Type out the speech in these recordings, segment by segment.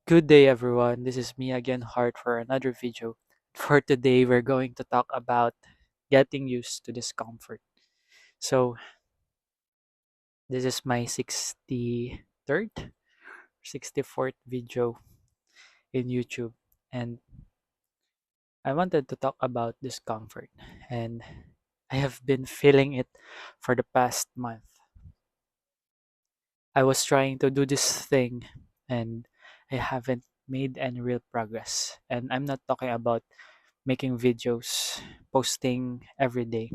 Good day, everyone. This is me again, Hart, for another video. For today, we're going to talk about getting used to discomfort. So, this is my 63rd, 64th video in YouTube, and I wanted to talk about discomfort, and I have been feeling it for the past month. I was trying to do this thing, and I haven't made any real progress. And I'm not talking about making videos, posting every day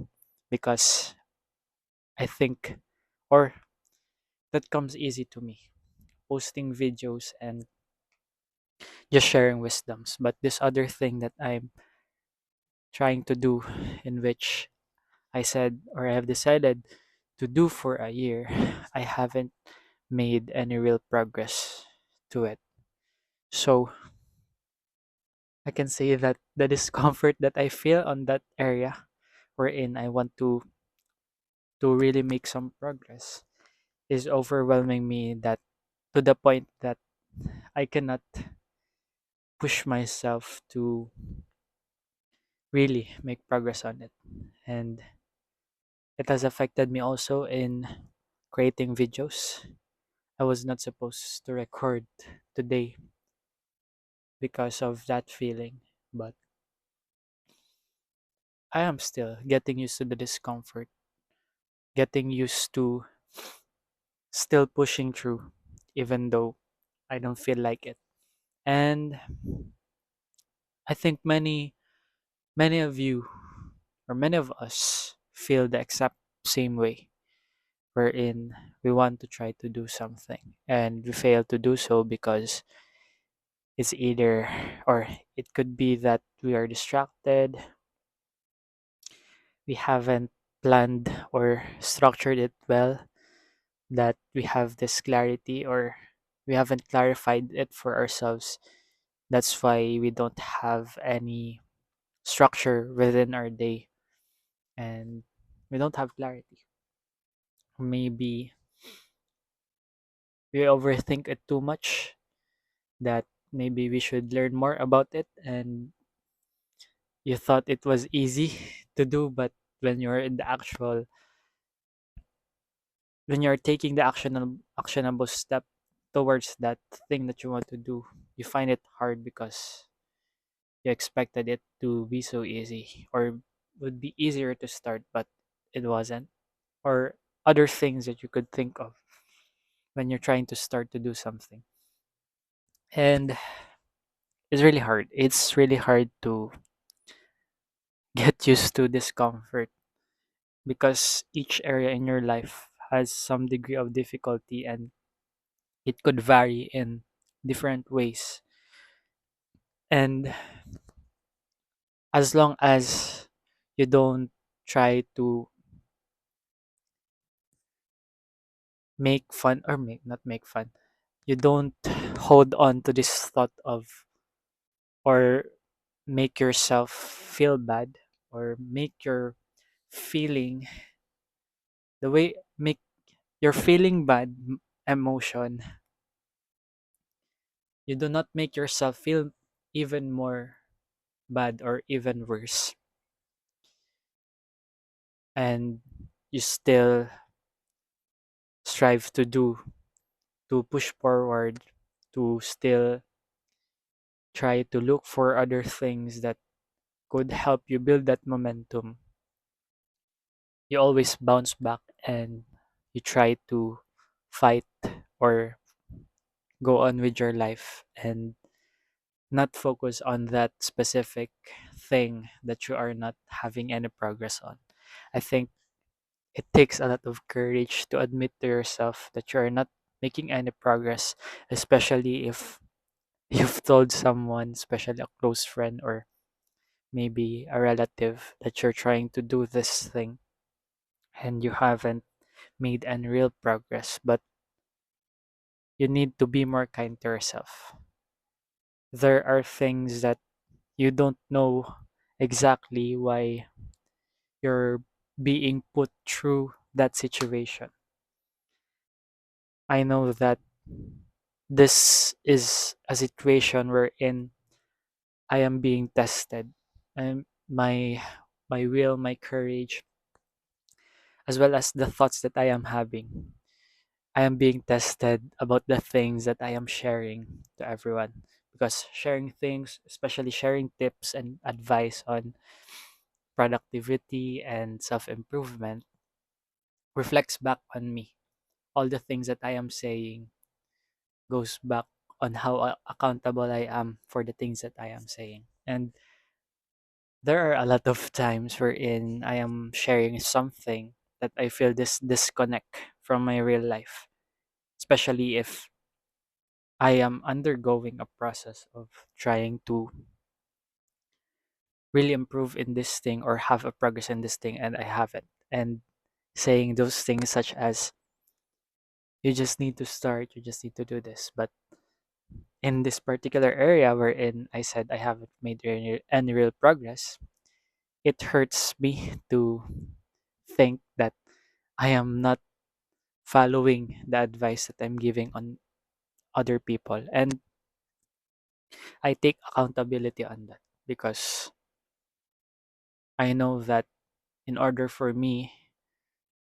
because I think or that comes easy to me. Posting videos and just sharing wisdoms. But this other thing that I'm trying to do, in which I said or I have decided to do for a year, I haven't made any real progress to it. So I can say that the discomfort that I feel on that area wherein I want to really make some progress is overwhelming me, that to the point that I cannot push myself to really make progress on it. And it has affected me also in creating videos. I was not supposed to record today because of that feeling, but I am still getting used to the discomfort, getting used to still pushing through, even though I don't feel like it. And I think many of you or many of us feel the exact same way, wherein we want to try to do something and we fail to do so because it's either, or it could be that we are distracted, we haven't planned or structured it well, that we have this clarity or we haven't clarified it for ourselves. That's why we don't have any structure within our day, and we don't have clarity. Maybe we overthink it too much, that maybe we should learn more about it, and you thought it was easy to do, but when you're in the actual when you're taking the actionable step towards that thing that you want to do, you find it hard because you expected it to be so easy, or would be easier to start, but it wasn't. Or other things that you could think of when you're trying to start to do something. And it's really hard. It's really hard to get used to discomfort because each area in your life has some degree of difficulty, and it could vary in different ways. And as long as you don't try to make fun, or make not make fun, you don't hold on to this thought of, or make yourself feel bad, or make your feeling the way make your feeling bad emotion, you do not make yourself feel even more bad or even worse, and you still strive to push forward, to still try to look for other things that could help you build that momentum, you always bounce back and you try to fight or go on with your life and not focus on that specific thing that you are not having any progress on. I think it takes a lot of courage to admit to yourself that you are not making any progress, especially if you've told someone, especially a close friend or maybe a relative, that you're trying to do this thing and you haven't made any real progress. But you need to be more kind to yourself. There are things that you don't know exactly why you're being put through that situation. I know that this is a situation wherein I am being tested, and my will, my courage, as well as the thoughts that I am having. I am being tested about the things that I am sharing to everyone, because sharing things, especially sharing tips and advice on productivity and self improvement, reflects back on me. All the things that I am saying goes back on how accountable I am for the things that I am saying. And there are a lot of times wherein I am sharing something that I feel this disconnect from my real life, especially if I am undergoing a process of trying to really improve in this thing or have a progress in this thing and I haven't. And saying those things such as, you just need to start, you just need to do this. But in this particular area wherein I said I haven't made any real progress, it hurts me to think that I am not following the advice that I'm giving on other people. And I take accountability on that, because I know that in order for me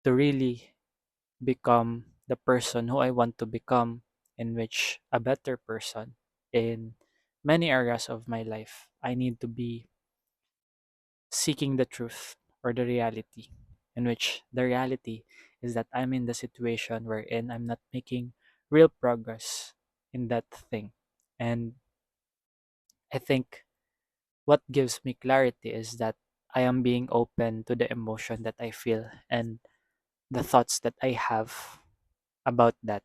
to really become the person who I want to become, in which a better person in many areas of my life, I need to be seeking the truth or the reality, in which the reality is that I'm in the situation wherein I'm not making real progress in that thing. And I think what gives me clarity is that I am being open to the emotion that I feel and the thoughts that I have about that.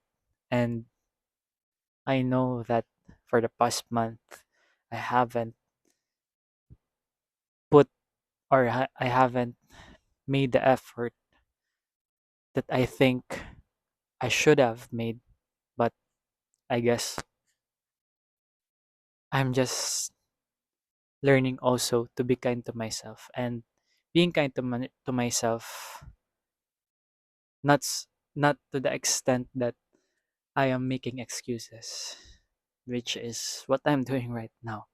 And I know that for the past month, I haven't put or I haven't made the effort that I think I should have made. But I guess I'm just learning also to be kind to myself, and being kind to, to myself, not not to the extent that I am making excuses, which is what I'm doing right now.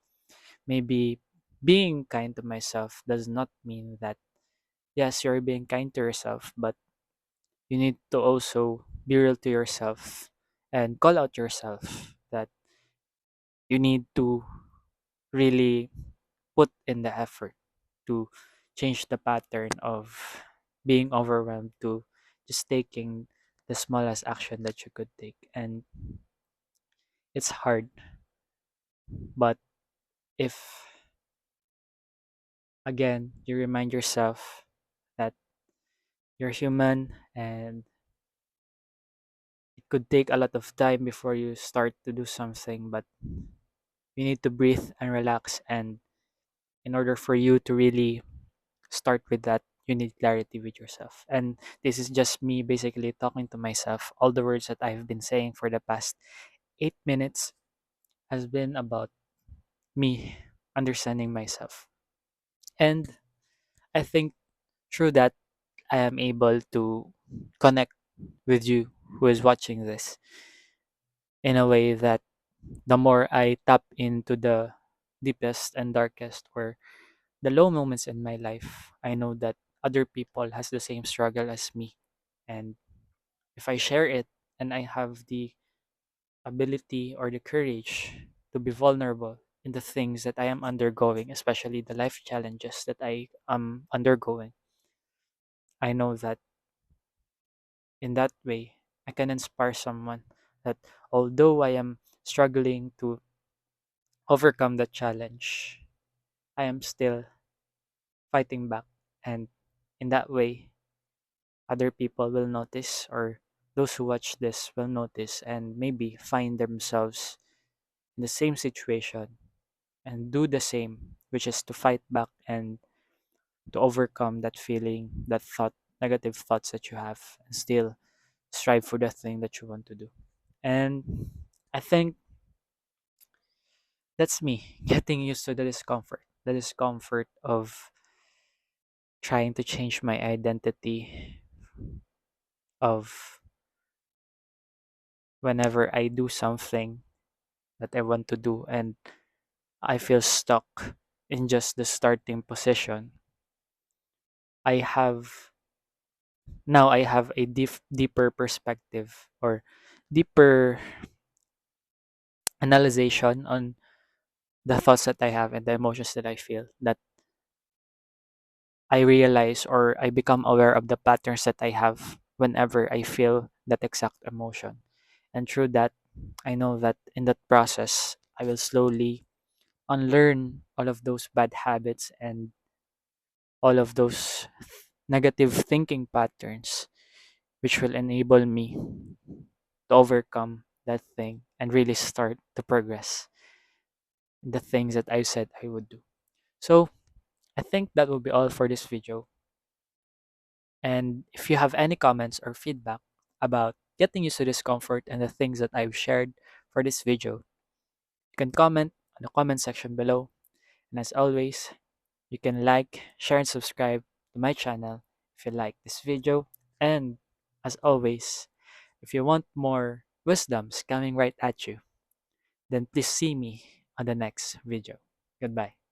Maybe being kind to myself does not mean that, yes, you're being kind to yourself, but you need to also be real to yourself and call out yourself that you need to really put in the effort to change the pattern of being overwhelmed to just taking the smallest action that you could take. And it's hard, but if again you remind yourself that you're human and it could take a lot of time before you start to do something, but you need to breathe and relax. And in order for you to really start with that, you need clarity with yourself. And this is just me basically talking to myself. All the words that I've been saying for the past 8 minutes has been about me understanding myself. And I think through that, I am able to connect with you who is watching this in a way that the more I tap into the deepest and darkest or the low moments in my life, I know that other people has the same struggle as me. And if I share it and I have the ability or the courage to be vulnerable in the things that I am undergoing, especially the life challenges that I am undergoing, I know that in that way I can inspire someone that although I am struggling to overcome the challenge, I am still fighting back. And in that way, other people will notice, or those who watch this will notice, and maybe find themselves in the same situation and do the same, which is to fight back and to overcome that feeling, that thought, negative thoughts that you have, and still strive for the thing that you want to do. And I think that's me getting used to the discomfort of trying to change my identity, of whenever I do something that I want to do, and I feel stuck in just the starting position, I have I have a deeper perspective, or deeper analyzation on the thoughts that I have and the emotions that I feel, that I realize, or I become aware of the patterns that I have whenever I feel that exact emotion. And through that, I know that in that process, I will slowly unlearn all of those bad habits and all of those negative thinking patterns, which will enable me to overcome that thing and really start to progress in the things that I said I would do. So I think that will be all for this video. And if you have any comments or feedback about getting used to discomfort and the things that I've shared for this video, you can comment on the comment section below. And as always, you can like, share, and subscribe to my channel if you like this video. And as always, if you want more wisdoms coming right at you, then please see me on the next video. Goodbye.